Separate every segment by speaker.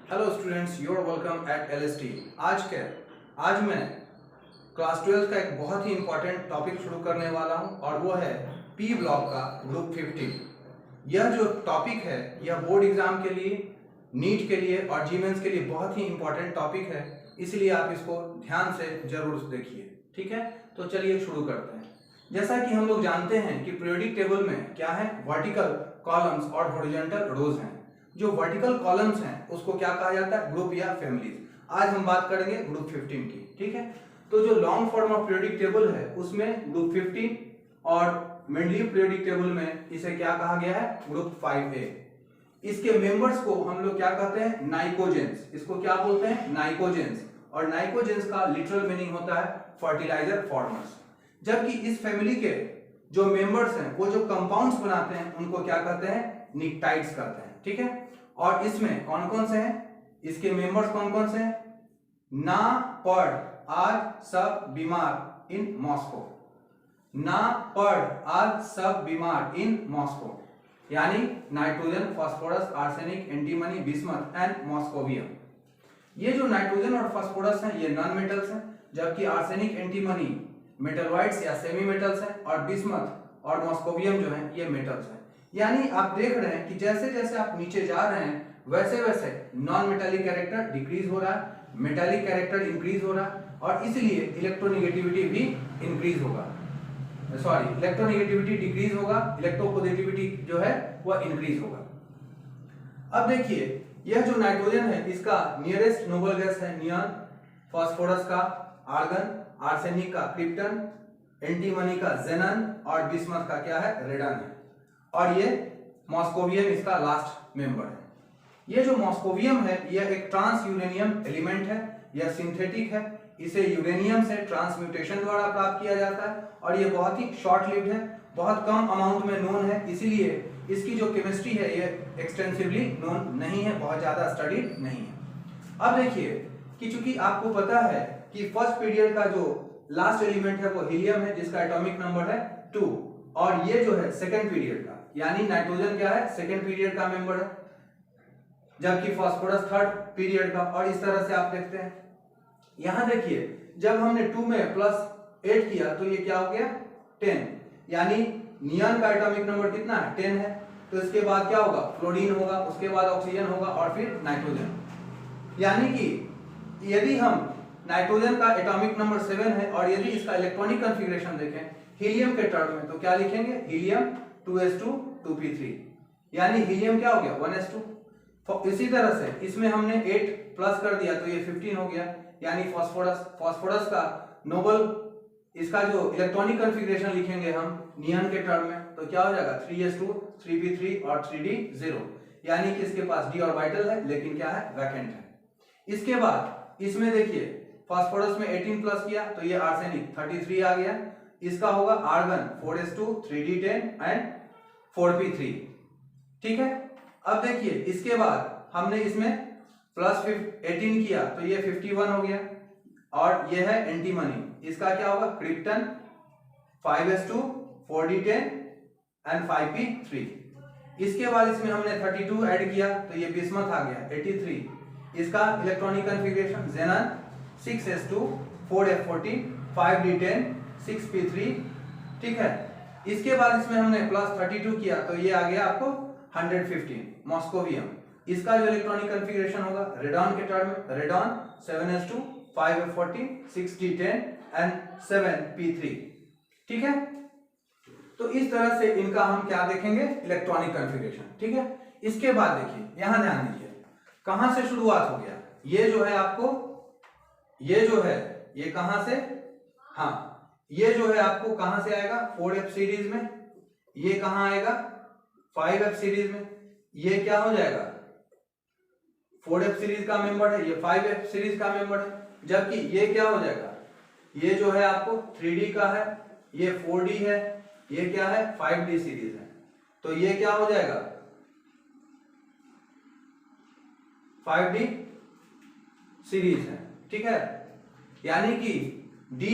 Speaker 1: Hello students, you are welcome at LST। आज मैं class 12 का एक बहुत ही इंपॉर्टेंट टॉपिक शुरू करने वाला हूं और वो है पी ब्लॉक का ग्रुप 15। यह जो टॉपिक है यह बोर्ड एग्जाम के लिए, नीट के लिए और जीमेंस के लिए बहुत ही इंपॉर्टेंट टॉपिक है, इसलिए आप इसको ध्यान से जरूर देखिए। ठीक है, तो चलिए शुरू करते हैं। जैसा कि हम लोग जानते हैं कि पीरियोडिक टेबल में क्या है, वर्टिकल कॉलम्स और हॉरिजॉन्टल रोज हैं। जो वर्टिकल कॉलम्स हैं उसको क्या कहा जाता है, ग्रुप या फैमिलीज। आज हम बात करेंगे ग्रुप 15 की। ठीक है, तो जो long form of periodic table है उसमें ग्रुप 15 और मेंडलीव पीरियोडिक टेबल में इसे क्या कहा गया है, ग्रुप 5A। इसके मेंबर्स को हम लोग क्या कहते हैं, नाइकोजेंस। इसको क्या बोलते हैं, नाइकोजेंस। और नाइकोजेंस का लिटरल मीनिंग होता है फर्टिलाइजर फॉर्मर्स। जबकि इस फैमिली के जो मेंबर्स हैं वो जो कंपाउंड्स बनाते हैं उनको क्या कहते हैं, निक्टाइड्स कहते हैं। ठीक है, और इसमें कौन कौन से हैं, इसके मेंबर्स कौन कौन से हैं, ना पढ़ आज सब बीमार इन मॉस्को। ना पढ़ आज सब बीमार इन मॉस्को, यानी nitrogen, phosphorus, arsenic, antimony, bismuth and moscovium. ये जो नाइट्रोजन और फास्फोरस हैं ये नॉन मेटल्स हैं, जबकि आर्सेनिक, एंटीमनी मेटलॉइड्स या सेमी मेटल्स हैं और बिस्मथ और मॉस्कोवियम जो है ये मेटल्स हैं। यानी आप देख रहे हैं कि जैसे जैसे आप नीचे जा रहे हैं वैसे वैसे नॉन मेटालिक कैरेक्टर डिक्रीज हो रहा है, मेटालिक कैरेक्टर इंक्रीज हो रहा है, और इसलिए इलेक्ट्रोनेगेटिविटी भी इंक्रीज होगा, इलेक्ट्रोनेगेटिविटी डिक्रीज होगा, इलेक्ट्रोपॉजिटिविटी जो है वह इंक्रीज होगा। अब देखिए, यह जो नाइट्रोजन है इसका नियरेस्ट नोबल गैस है नियॉन, फास्फोरस का आर्गन, आर्सेनिक का क्रिप्टन, एंटीमनी का जेनन और बिस्मथ का क्या है, रेडन है। और ये मॉस्कोवियम इसका लास्ट मेंबर है। ये जो मॉस्कोवियम है यह एक ट्रांस यूरेनियम एलिमेंट है, यह सिंथेटिक है। इसे यूरेनियम से ट्रांसम्यूटेशन द्वारा प्राप्त किया जाता है और ये बहुत ही शॉर्ट लिव्ड है, बहुत कम अमाउंट में नोन है, इसीलिए इसकी जो केमिस्ट्री है ये एक्सटेंसिवली नोन नहीं है, बहुत ज्यादा स्टडीड नहीं है। अब देखिए कि चूंकि आपको पता है कि फर्स्ट पीरियड का जो लास्ट एलिमेंट है वो हीलियम है जिसका एटॉमिक नंबर है 2, और ये जो है सेकेंड पीरियड का, यानी नाइट्रोजन क्या है, सेकेंड पीरियड का मेंबर है, जबकि फास्फोरस थर्ड पीरियड का। और इस तरह से आप देखते हैं, यहां देखिए जब हमने 2 में +8 किया तो ये क्या हो गया, 10, यानी नियॉन का एटॉमिक नंबर कितना है, 10 है। तो इसके बाद क्या होगा, फ्लोरीन होगा, उसके बाद ऑक्सीजन होगा और फिर नाइट्रोजन। यानी कि यदि हम नाइट्रोजन का एटॉमिक नंबर 7 है और यदि इसका इलेक्ट्रॉनिक कॉन्फ़िगरेशन देखें हीलियम के टर्म में तो क्या लिखेंगे, हीलियम 2s2 2p3, यानी हीलियम क्या हो गया, 1s2। इसी तरह से इसमें हमने 8 प्लस कर दिया तो ये 15 हो गया, यानी फास्फोरस का नोबल, इसका जो इलेक्ट्रॉनिक कॉन्फ़िगरेशन लिखेंगे हम नियॉन के टर्म में तो क्या हो जाएगा, 3s2 3p3 और 3d0, यानी कि इसके पास d ऑर्बिटल है लेकिन क्या है, वैकेंट है। इसके बाद इसमें देखिए फास्फोरस में 18 प्लस किया तो ये आर्सेनिक 33 आ गया, इसका होगा argon 4s2 3d10 and 4p3। ठीक है, अब देखिए इसके बाद हमने इसमें +18 किया तो ये 51 हो गया, और ये है एंटीमनी, इसका क्या होगा, krypton 5s2 4d10 and 5p3। इसके बाद इसमें हमने 32 ऐड किया तो ये बिस्मथ आ गया 83, इसका electronic configuration जेनन 6s2 4f14 5d10 6p3। ठीक है, इसके बाद इसमें हमने +32 किया तो ये आ गया आपको 115 मॉस्कोवियम, इसका जो इलेक्ट्रॉनिक कॉन्फ़िगरेशन होगा रेडॉन के टर्म में, radon 7s2 5f14 6d10 and 7p3। ठीक है, तो इस तरह से इनका हम क्या देखेंगे, इलेक्ट्रॉनिक कॉन्फ़िगरेशन। ठीक है, इसके बाद देखिए यहां ध्यान दीजिए कहां से शुरुआत हो गया, ये जो है आपको, ये जो है ये कहां से, हाँ ये जो है आपको कहां से आएगा, 4f सीरीज में, ये कहां आएगा 5f सीरीज में, ये क्या हो जाएगा 4f सीरीज का मेंबर है, ये 5f सीरीज का मेंबर है, जबकि ये क्या हो जाएगा, ये जो है आपको 3d का है, ये 4d है, ये क्या है 5d सीरीज है, तो ये क्या हो जाएगा 5d सीरीज है। ठीक है, यानी कि d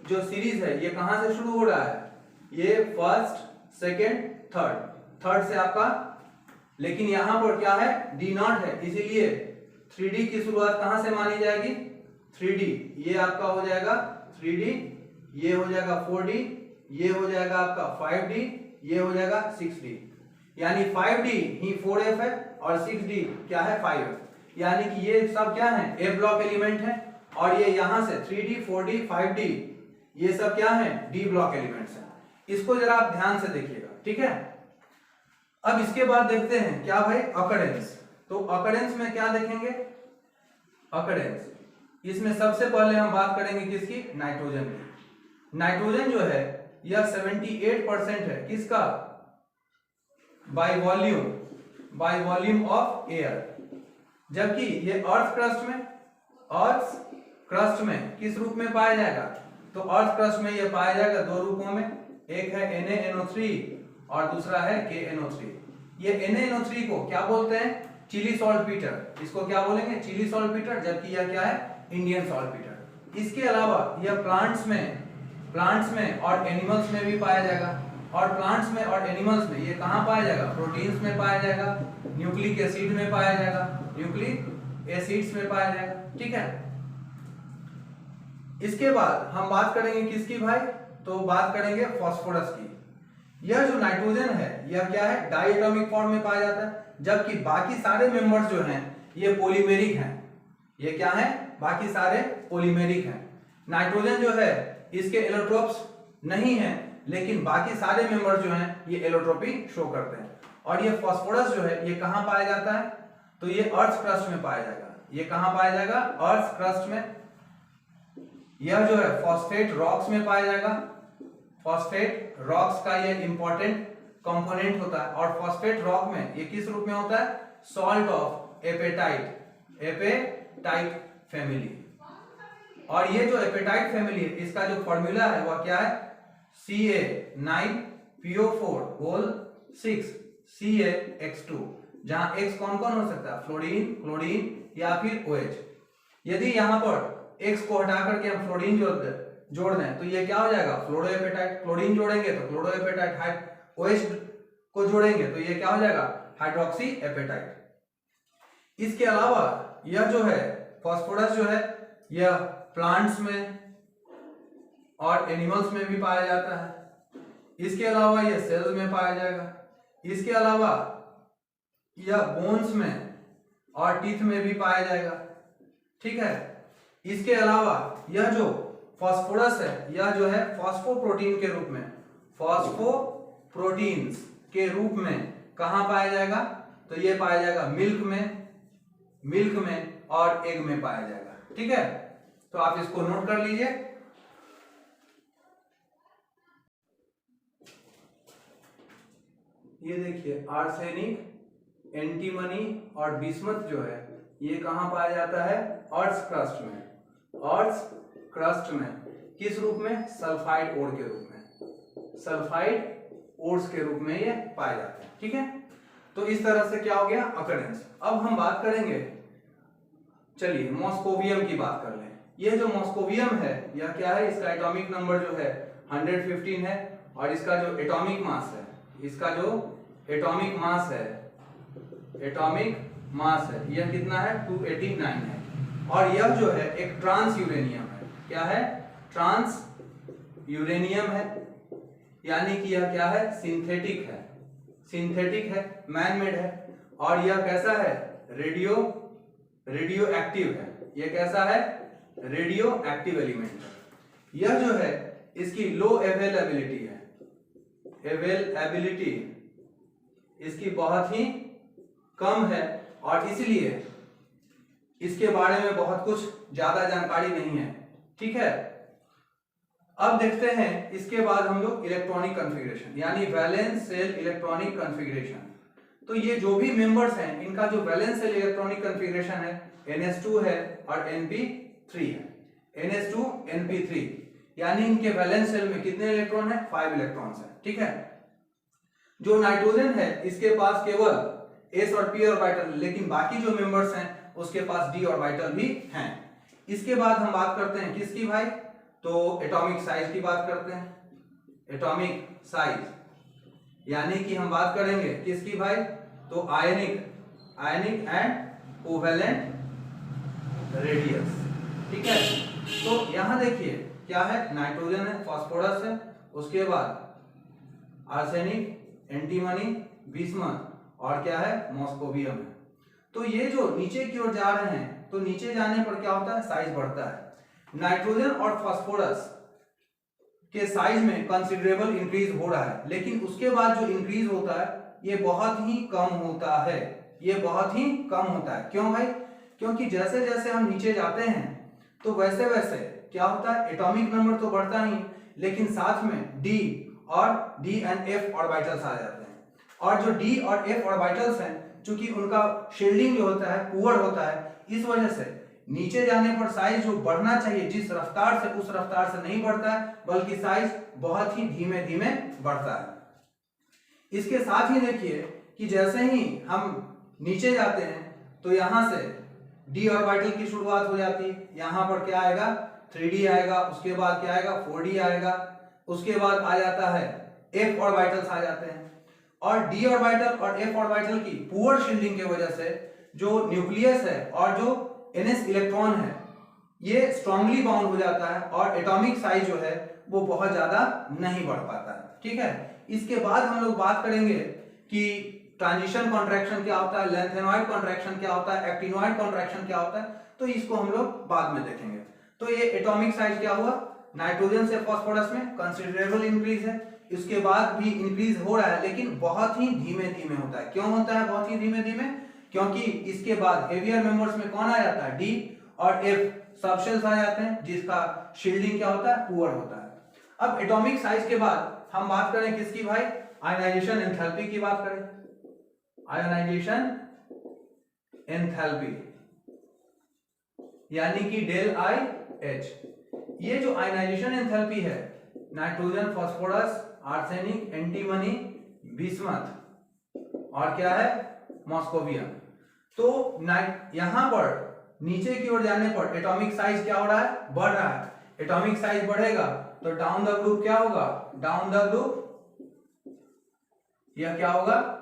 Speaker 1: जो सीरीज है ये कहां से शुरू हो रहा है, ये फर्स्ट सेकेंड थर्ड से आपका, लेकिन यहां पर क्या है, D0 है, इसीलिए 3D की शुरुआत कहां से मानी जाएगी? 3D, ये आपका हो जाएगा 3D, ये हो जाएगा 4D, ये हो जाएगा आपका 5D, ये हो जाएगा 6D। यानी 5D ही 4F है और 6D क्या है 5F। यानी कि ये सब क्या है F ब्लॉक एलिमेंट है और ये यहां से 3D 4D 5D ये सब क्या है D ब्लॉक एलिमेंट्स हैं। इसको जरा आप ध्यान से देखिएगा, ठीक है। अब इसके बाद देखते हैं क्या भाई अकरेंस। तो अकरेंस में क्या देखेंगे? अकरेंस इसमें सबसे पहले हम बात करेंगे किसकी? नाइट्रोजन की। नाइट्रोजन जो है यह 78% है किसका? By volume of air. जबकि ये अर्थ क्रस्ट में किस रूप में पाया जाएगा? तो अर्थ क्रस्ट में ये पाया जाएगा दो रूपों में, एक है NaNO3 और दूसरा है KNO3। ये NaNO3 को क्या बोलते हैं? Chile saltpetre. इसको क्या बोलेंगे? Chile saltpetre. जबकि यह क्या है? Indian saltpetre. इसके अलावा यह प्लांट्स में और एनिमल्स में भी पाया जाएगा। और प्लांट्स में और एनिमल्स में ये कहां पाया जाएगा? प्रोटीन्स में पाया जाएगा, न्यूक्लिक एसिड में पाया जाएगा, न्यूक्लिक एसिड्स में पाया जाएगा, ठीक है। इसके बाद हम बात करेंगे किसकी भाई? तो बात करेंगे फास्फोरस की। यह जो नाइट्रोजन है यह क्या है? डायटोमिक फॉर्म में पाया जाता है, जबकि बाकी सारे मेंबर्स जो हैं ये पॉलीमेरिक हैं। ये क्या है? बाकी सारे पॉलीमेरिक हैं। नाइट्रोजन जो है इसके एलोट्रोप्स नहीं है, लेकिन बाकी सारे मेंबर्स जो हैं ये एलोट्रोपी शो करते हैं। और ये फास्फोरस जो है ये कहां पाया जाता है? तो ये अर्थ क्रस्ट में पाया जाएगा। ये कहां पाया जाएगा? अर्थ क्रस्ट में। यह जो है फॉस्फेट रॉक्स में पाया जाएगा। फॉस्फेट रॉक्स का ये इंपॉर्टेंट कंपोनेंट होता है। और फॉस्फेट रॉक में ये किस रूप में होता है? Salt of appetite family. और ये जो एपेटाइट फैमिली है इसका जो फॉर्मूला है वह क्या है? Ca9PO4 6CaX2, जहां X कौन कौन हो सकता है? फ्लोरीन, क्लोरीन या फिर OH। यदि यहां पर X को हटा करके हम फ्लोरीन जोड़ दें तो ये क्या हो जाएगा? फ्लोरोएपेटाइट। क्लोरीन जोड़ेंगे तो क्लोरोएपेटाइट, OH को जोड़ेंगे तो ये क्या हो जाएगा? Hydroxyapatite. इसके अलावा यह जो है फास्फोरस जो है यह प्लांट्स में और एनिमल्स में भी पाया जाता है। इसके अलावा यह सेल्स में पाया जाएगा। इसके अलावा यह बोन्स में और टीथ में भी पाया जाएगा, ठीक है। इसके अलावा यह जो फास्फोरस है यह जो है फास्फोप्रोटीन के रूप में, फास्फोप्रोटीन्स के रूप में कहां पाया जाएगा? तो ये पाया जाएगा मिल्क में और एग में पाया जाएगा, ठीक है। तो आप इसको नोट कर लीजिए। ये देखिए आर्सेनिक, एंटीमनी और बिस्मथ जो है ये कहां पाया जाता है? अर्थ क्रस्ट में। अर्थ क्रस्ट में किस रूप में? सल्फाइड ओर के रूप में। सल्फाइड ओर्स के रूप में ये पाए जाते हैं, ठीक है। तो इस तरह से क्या हो गया? अकरेंस। अब हम बात करेंगे, चलिए मॉस्कोवियम की बात कर लें। यह जो मॉस्कोवियम है यह क्या है? इसका एटॉमिक नंबर जो है 115 है और इसका जो एटॉमिक मास है, इसका जो एटॉमिक मास है यह कितना है? 289 है। और यह जो है एक ट्रांस यूरेनियम है। क्या है? ट्रांस यूरेनियम है। यानी कि यह क्या है? सिंथेटिक है, मैन मेड है। और यह कैसा है? रेडियो एक्टिव है। यह कैसा है? रेडियो एक्टिव एलिमेंट है। यह जो है इसकी लो अवेलेबिलिटी है, अवेलेबिलिटी इसकी बहुत ही कम है और इसलिए इसके बारे में बहुत कुछ ज्यादा जानकारी नहीं है, ठीक है। अब देखते हैं इसके बाद हम लोग इलेक्ट्रॉनिक कॉन्फ़िगरेशन यानी वैलेंस सेल इलेक्ट्रॉनिक कॉन्फ़िगरेशन। तो ये जो भी मेंबर्स हैं इनका जो वैलेंस सेल इलेक्ट्रॉनिक कॉन्फ़िगरेशन है NS2 है और NP3 है। NS2 NP3 यानी इनके वैलेंस सेल में कितने इलेक्ट्रॉन है? 5 इलेक्ट्रॉन्स है, ठीक है। जो नाइट्रोजन है इसके पास केवल S और P ऑर्बिटल, लेकिन बाकी जो मेंबर्स हैं उसके पास D ऑर्बिटल भी हैं। इसके बाद हम बात करते हैं किसकी भाई? तो एटॉमिक साइज की बात करते हैं। एटॉमिक साइज यानी कि हम बात करेंगे किसकी भाई? तो आयनिक एंड कोवेलेंट रेडियस। ठीक है, तो यहां देखिए क्या है, नाइट्रोजन है, फास्फोरस है, उसके बाद आर्सेनिक, एंटीमनी, बिस्मथ और क्या है, मॉस्कोवियम है। तो ये जो नीचे की ओर जा रहे हैं, तो नीचे जाने पर क्या होता है, साइज बढ़ता है। नाइट्रोजन और फास्फोरस के साइज में कंसिडरेबल इंक्रीज हो रहा है, लेकिन उसके बाद जो इंक्रीज होता है ये बहुत ही कम होता है, ये बहुत ही कम होता है। क्यों भाई? क्योंकि जैसे जैसे हम नीचे जाते हैं तो वैसे वैसे क्या होता है, एटॉमिक नंबर तो बढ़ता ही, लेकिन साथ में डी एंड एफ ऑर्बिटल्स आ जाते हैं। और जो डी और एफ ऑर्बिटल्स हैं, चूंकि उनका शील्डिंग जो होता है पुअर होता है, इस वजह से नीचे जाने पर साइज जो बढ़ना चाहिए जिस रफ्तार से, उस रफ्तार से नहीं बढ़ता है, बल्कि साइज बहुत ही धीमे धीमे बढ़ता है। इसके साथ ही देखिए कि जैसे ही हम नीचे जाते हैं तो यहां से डी ऑर्बिटल की शुरुआत हो जाती है। यहां पर क्या आएगा, 3d आएगा, उसके बाद क्या आएगा, 4d आएगा, उसके बाद आ जाता है f ऑर्बिटल्स आ जाते हैं। और d ऑर्बिटल और f ऑर्बिटल की पुअर शील्डिंग की वजह से जो न्यूक्लियस है और जो ns इलेक्ट्रॉन है ये स्ट्रांगली बाउंड हो जाता है और एटॉमिक साइज जो है वो बहुत ज्यादा नहीं बढ़ पाता है। ठीक है, इसके बाद हम लोग बात करेंगे कि ट्रांजिशन कॉन्ट्रैक्शन क्या होता है, लेंथेनॉइड कॉन्ट्रैक्शन क्या होता है, एक्टिनॉइड कॉन्ट्रैक्शन क्या होता है, तो इसको हम लोग बाद में देखेंगे। तो ये एटॉमिक साइज क्या हुआ, नाइट्रोजन से फास्फोरस में कंसिडरेबल इंक्रीज है, इसके बाद भी इंक्रीज हो रहा है, लेकिन बहुत ही धीमे धीमे होता है। क्यों होता है बहुत ही धीमे धीमे? क्योंकि इसके बाद हेवियर मेंबर्स में कौन आ जाता है, डी और एफ सबशेल्स आ जाते हैं, जिसका शील्डिंग क्या होता है, पुअर होता है। अब एटॉमिक साइज के बाद हम बात करें किसकी भाई, आयनाइजेशन एंथैल्पी की बात करें। आयोनाइजेशन एंथैल्पी यानी कि डेल आई एच। ये जो आयनाइजेशन एंथैल्पी है, nitrogen, phosphorus, arsenic, antimony, bismuth और क्या है, मॉस्कोवियम। तो यहां पर नीचे की ओर जाने पर एटॉमिक साइज क्या हो रहा है, बढ़ रहा है। एटॉमिक साइज बढ़ेगा तो डाउन द ग्रुप क्या होगा, डाउन द ग्रुप यह क्या होगा,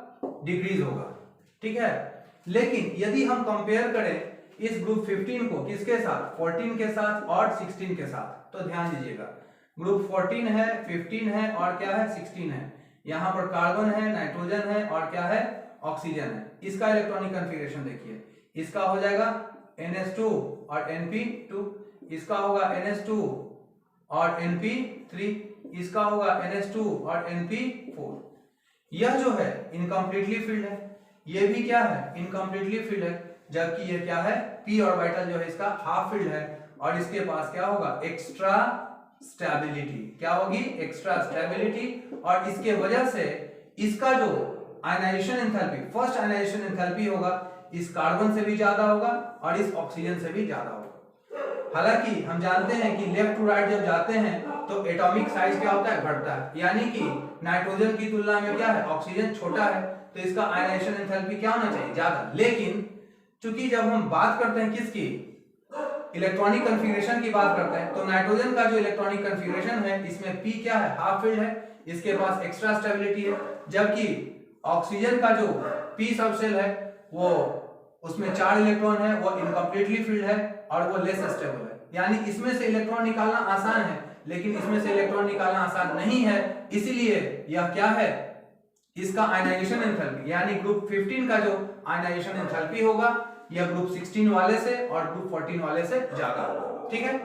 Speaker 1: डिक्रीज होगा। ठीक है, लेकिन यदि हम कंपेयर करें इस ग्रुप 15 को किसके साथ, 14 के साथ और 16 के साथ, तो ध्यान दीजिएगा ग्रुप 14 है, 15 है और क्या है, 16 है। यहां पर कार्बन है, नाइट्रोजन है और क्या है, ऑक्सीजन है। इसका इलेक्ट्रॉनिक कॉन्फ़िगरेशन देखिए, इसका हो जाएगा NH2 और NP2, इसका होगा NH2 और NP3, इसका होगा NH2 और NP4। यह जो है इनकम्प्लीटली फिल्ड है, ये भी क्या है, इनकम्प्लीटली फिल्ड है, जबकि ये क्या है, p ऑर्बिटल जो है इसका हाफ फिल्ड है और इसके पास क्या होगा, एक्स्ट्रा स्टेबिलिटी। क्या होगी, एक्स्ट्रा स्टेबिलिटी। और इसके वजह से इसका जो ionisation enthalpy, first ionization enthalpy होगा, इस कार्बन से भी ज्यादा होगा और इस ऑक्सीजन से भी ज्यादा होगा। हालांकि हम जानते हैं कि लेफ्ट टू राइट जब जाते हैं तो एटॉमिक साइज क्या होता है, घटता है, यानी कि नाइट्रोजन की तुलना में क्या है, ऑक्सीजन छोटा है, तो इसका आयनाइजेशन एंथैल्पी क्या होना चाहिए, ज्यादा। लेकिन चूंकि जब हम बात करते हैं किसकी, इलेक्ट्रॉनिक कॉन्फ़िगरेशन की बात करते हैं, तो नाइट्रोजन का जो इलेक्ट्रॉनिक कॉन्फ़िगरेशन है इसमें p क्या है, हाफ फील्ड है, इसके पास एक्स्ट्रा स्टेबिलिटी है, जबकि ऑक्सीजन का जो p सबशेल है वो उसमें 4 इलेक्ट्रॉन है, वो इनकम्प्लीटली फील्ड है और वो लेस स्टेबल है। यानी इसमें से इलेक्ट्रॉन निकालना आसान है, लेकिन इसमें से इलेक्ट्रॉन निकालना आसान नहीं है, इसलिए यह क्या है, इसका आयनाइजेशन एंथैल्पी यानी ग्रुप 15 का जो आयनाइजेशन एंथैल्पी होगा यह ग्रुप 16 वाले से और ग्रुप 14 वाले से ज्यादा होगा। ठीक है,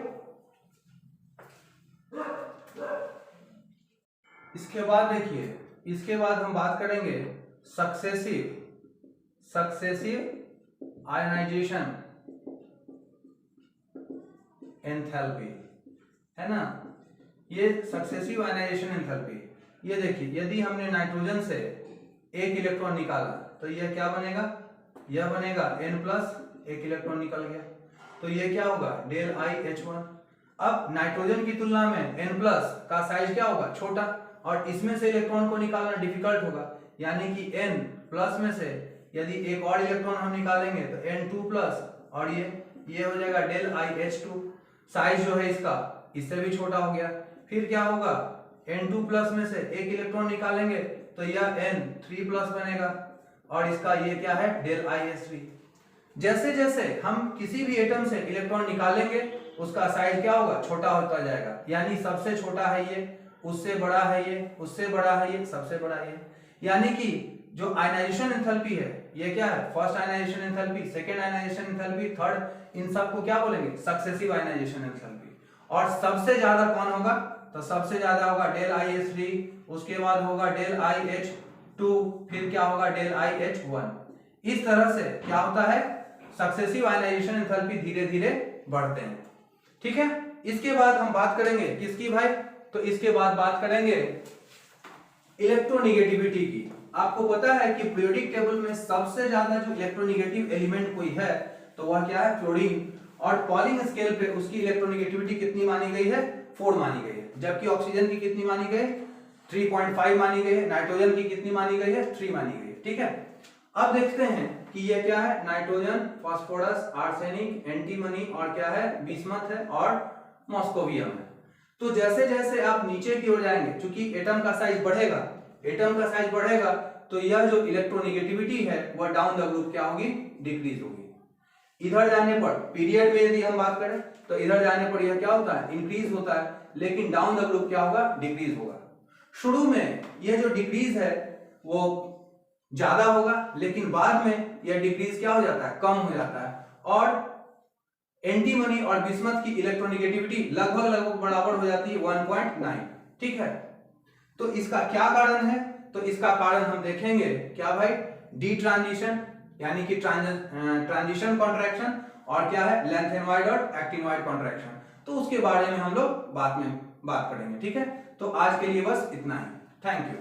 Speaker 1: इसके बाद देखिए, इसके बाद हम बात करेंगे सक्सेसिव आयनाइजेशन एंथैल्पी, है ना। ये सक्सेसिव आयनाइजेशन एंथैल्पी, ये देखिए यदि हमने नाइट्रोजन से एक इलेक्ट्रॉन निकाला तो यह क्या बनेगा, यह बनेगा N+, एक इलेक्ट्रॉन निकल गया, तो ये क्या होगा, डेल आई H1। अब नाइट्रोजन की तुलना में N+ का साइज क्या होगा, छोटा, और इसमें से इलेक्ट्रॉन को निकालना डिफिकल्ट होगा, यानी कि N+ में से यदि एक और इलेक्ट्रॉन हम निकालेंगे तो N2+ और ये हो जाएगा डेल आई H2। साइज जो है इसका इससे भी छोटा हो गया। फिर क्या होगा, N2+ में से एक इलेक्ट्रॉन निकालेंगे तो यह N3+ बनेगा और इसका ये क्या है, डेल आई H3। जैसे जैसे हम किसी भी एटम से इलेक्ट्रॉन निकालेंगे उसका साइज क्या होगा, छोटा होता जाएगा। यानी सबसे छोटा है ये, उससे बड़ा है ये, उससे बड़ा है ये, सबसे बड़ा ये। यानी कि जो आयनाइजेशन एंथैल्पी है ये क्या है, first ionization enthalpy, second ionization enthalpy, third, इन सबको क्या बोलेंगे, सक्सेसिव आयनाइजेशन एंथैल्पी। और सबसे ज्यादा कौन होगा, तो सबसे ज्यादा होगा डेल IH3, उसके बाद होगा डेल IH2, फिर क्या होगा डेल IH1। इस तरह से क्या होता है, सक्सेसिव आयनाइजेशन एंथैल्पी धीरे धीरे बढ़ते हैं। ठीक है, इसके बाद हम बात करेंगे किसकी भाई, तो इसके बाद बात करेंगे इलेक्ट्रोनिगेटिविटी की। आपको पता है कि पीरियोडिक टेबल में सबसे ज्यादा जो इलेक्ट्रोनिगेटिव एलिमेंट कोई है तो वह क्या है, फ्लोरीन। और पॉलिंग स्केल पे उसकी इलेक्ट्रोनिगेटिविटी कितनी मानी गई है, 4 मानी गई है। जबकि ऑक्सीजन की कितनी मानी गई, 3.5 मानी गई है। नाइट्रोजन की कितनी मानी गई है, 3 मानी गई है। ठीक है, अब देखते हैं कि ये क्या है, नाइट्रोजन, फास्फोरस, आर्सेनिक, एंटीमनी और क्या है, बिस्मथ है और मॉस्कोवियम है। तो जैसे जैसे आप नीचे की ओर जाएंगे, क्योंकि एटम का साइज बढ़ेगा, एटम का साइज बढ़ेगा तो यह जो इलेक्ट्रोनिगेटिविटी है वह डाउन द ग्रुप क्या होगी, डिक्रीज होगी। इधर जाने पर पीरियड में यदि हम बात करें तो इधर जाने पर यह क्या होता है, इंक्रीज होता है, लेकिन डाउन द ग्रुप क्या होगा, डिक्रीज होगा। शुरू में यह जो डिक्रीज है वो ज्यादा होगा, लेकिन बाद में यह डिक्रीज क्या हो जाता है, कम हो जाता है। और एंटीमनी और बिस्मथ की इलेक्ट्रोनिगेटिविटी लगभग लगभग बराबर हो जाती है 1.9। ठीक है, तो इसका क्या कारण है, तो इसका कारण हम देखेंगे क्या भाई, डी ट्रांजिशन यानी कि ट्रांजिशन कॉन्ट्रैक्शन, और क्या है, लैंथेनॉइड और एक्टिनॉइड कॉन्ट्रैक्शन। तो उसके बारे में हम लोग बाद में बात करेंगे। ठीक है, तो आज के लिए बस इतना ही। Thank you.